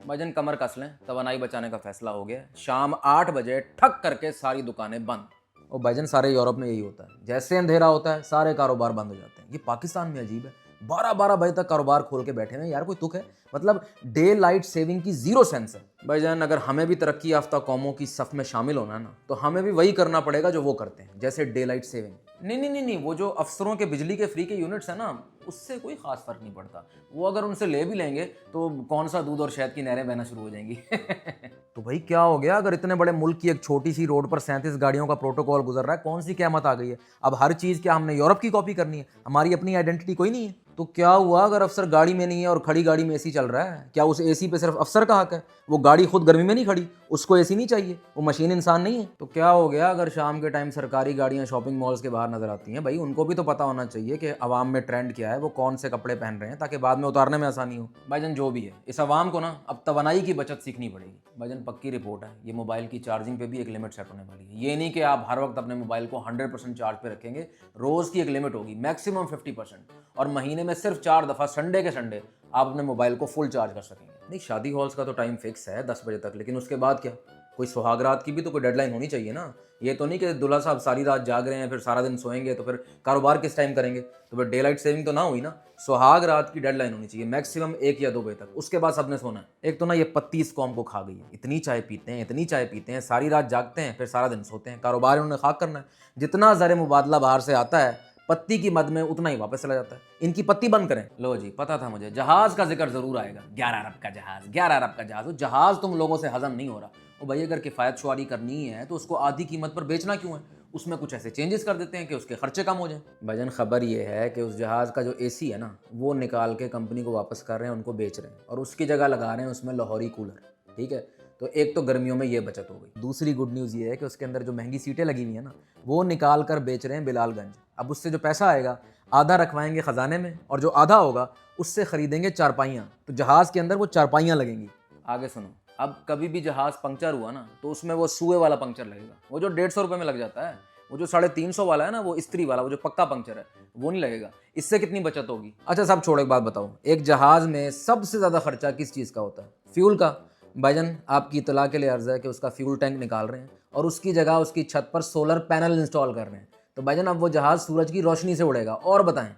भाईजान कमर कस लें, तवानाई बचाने का फैसला हो गया। शाम 8 बजे ठक करके सारी दुकानें बंद। और भाईजान सारे यूरोप में यही होता है, जैसे अंधेरा होता है सारे कारोबार बंद हो जाते हैं। ये पाकिस्तान में अजीब है, 12-12 बजे तक कारोबार खोल के बैठे हैं यार, कोई तुक है? मतलब डे लाइट सेविंग की जीरो सेंस है। भाईजान अगर हमें भी तरक्की याफ्ता कौमों की सफ में शामिल होना है ना, तो हमें भी वही करना पड़ेगा जो वो करते हैं, जैसे डे लाइट सेविंग। नहीं, वो जो अफसरों के बिजली के फ्री के यूनिट्स है ना, उससे कोई खास फर्क नहीं पड़ता। वो अगर उनसे ले भी लेंगे तो कौन सा दूध और शहद की नहरें बहना शुरू हो जाएंगी। तो भाई क्या हो गया अगर इतने बड़े मुल्क की एक छोटी सी रोड पर 37 गाड़ियों का प्रोटोकॉल गुजर रहा है? कौन सी क़यामत आ गई है? अब हर चीज़ क्या हमने यूरोप की कॉपी करनी है? हमारी अपनी आइडेंटिटी कोई नहीं है? तो क्या हुआ अगर अफसर गाड़ी में नहीं है और खड़ी गाड़ी में एसी चल रहा है? क्या उस एसी पे सिर्फ अफसर का हक है? वो गाड़ी खुद गर्मी में नहीं खड़ी, उसको एसी नहीं चाहिए? वो मशीन इंसान नहीं है? तो क्या हो गया अगर शाम के टाइम सरकारी गाड़ियां शॉपिंग मॉल्स के बाहर नजर आती हैं? भाई उनको भी तो पता होना चाहिए कि अवाम में ट्रेंड क्या है, वो कौन से कपड़े पहन रहे हैं, ताकि बाद में उतारने में आसानी हो। भाईजान जो भी है, इस अवाम को ना अब तवानाई की बचत सीखनी पड़ेगी। भाईजान पक्की रिपोर्ट है, ये मोबाइल की चार्जिंग पे भी एक लिमिट सेट होने वाली है। ये नहीं कि आप हर वक्त अपने मोबाइल को 100% चार्ज पे रखेंगे, रोज़ की एक लिमिट होगी, मैक्सिमम 50%, और महीने में सिर्फ 4 दफ़ा संडे के संडे आप अपने मोबाइल को फुल चार्ज कर सकेंगे। नहीं, शादी हॉल्स का तो टाइम फिक्स है 10 बजे तक, लेकिन उसके बाद क्या? कोई सुहागरात की भी तो कोई डेडलाइन होनी चाहिए ना। ये तो नहीं कि दूल्हा साहब सारी रात जाग रहे हैं फिर सारा दिन सोएंगे, तो फिर कारोबार किस टाइम करेंगे? तो फिर डे लाइट सेविंग तो ना हुई ना। सुहाग रात की डेडलाइन होनी चाहिए, मैक्सिमम 1 या 2 बजे तक, उसके बाद सबने सोना है। एक तो ना ये पत्ती इस कौम को खा गई है, इतनी चाय पीते हैं, सारी रात जागते हैं, फिर सारा दिन सोते हैं। कारोबार उन्होंने खाक करना है, जितना ज़र मुबादला बाहर से आता है पत्ती की मद में उतना ही वापस चला जाता है। इनकी पत्ती बंद करें। लो जी, पता था मुझे जहाज का जिक्र जरूर आएगा। 11 अरब का जहाज, 11 अरब का जहाज। वो जहाज तुम लोगों से हजम नहीं हो रहा। वो भाई अगर किफ़ायत शुआरी करनी है तो उसको आधी कीमत पर बेचना क्यों है? उसमें कुछ ऐसे चेंजेस कर देते हैं कि उसके खर्चे कम हो जाएं। भाईजान खबर ये है कि उस जहाज़ का जो एसी है ना, वो निकाल के कंपनी को वापस कर रहे हैं, उनको बेच रहे हैं, और उसकी जगह लगा रहे हैं उसमें लाहौरी कूलर। ठीक है, तो एक तो गर्मियों में ये बचत हो गई। दूसरी गुड न्यूज़ ये है कि उसके अंदर जो महंगी सीटें लगी हुई हैं ना, वो निकाल कर बेच रहे हैं बिलालगंज। अब उससे जो पैसा आएगा आधा रखवाएंगे ख़जाने में, और जो आधा होगा उससे ख़रीदेंगे चारपाइयाँ। तो जहाज़ के अंदर वो चारपाइयाँ लगेंगी। आगे सुनो, अब कभी भी जहाज़ पंक्चर हुआ ना, तो उसमें वो सुए वाला पंक्चर लगेगा, वो जो 150 रुपये में लग जाता है। वो जो 350 वाला है ना, वो इस्त्री वाला, वो जो पक्का पंक्चर है, वो नहीं लगेगा। इससे कितनी बचत होगी? अच्छा सब छोड़ो, एक बात बताओ, एक जहाज़ में सबसे ज़्यादा खर्चा किस चीज़ का होता है? फ्यूल का। भाईजान आपकी इतला के लिए अर्ज़ है कि उसका फ्यूल टैंक निकाल रहे हैं और उसकी जगह उसकी छत पर सोलर पैनल इंस्टॉल कर रहे हैं। तो भाईजान अब वो जहाज़ सूरज की रोशनी से उड़ेगा। और बताएं,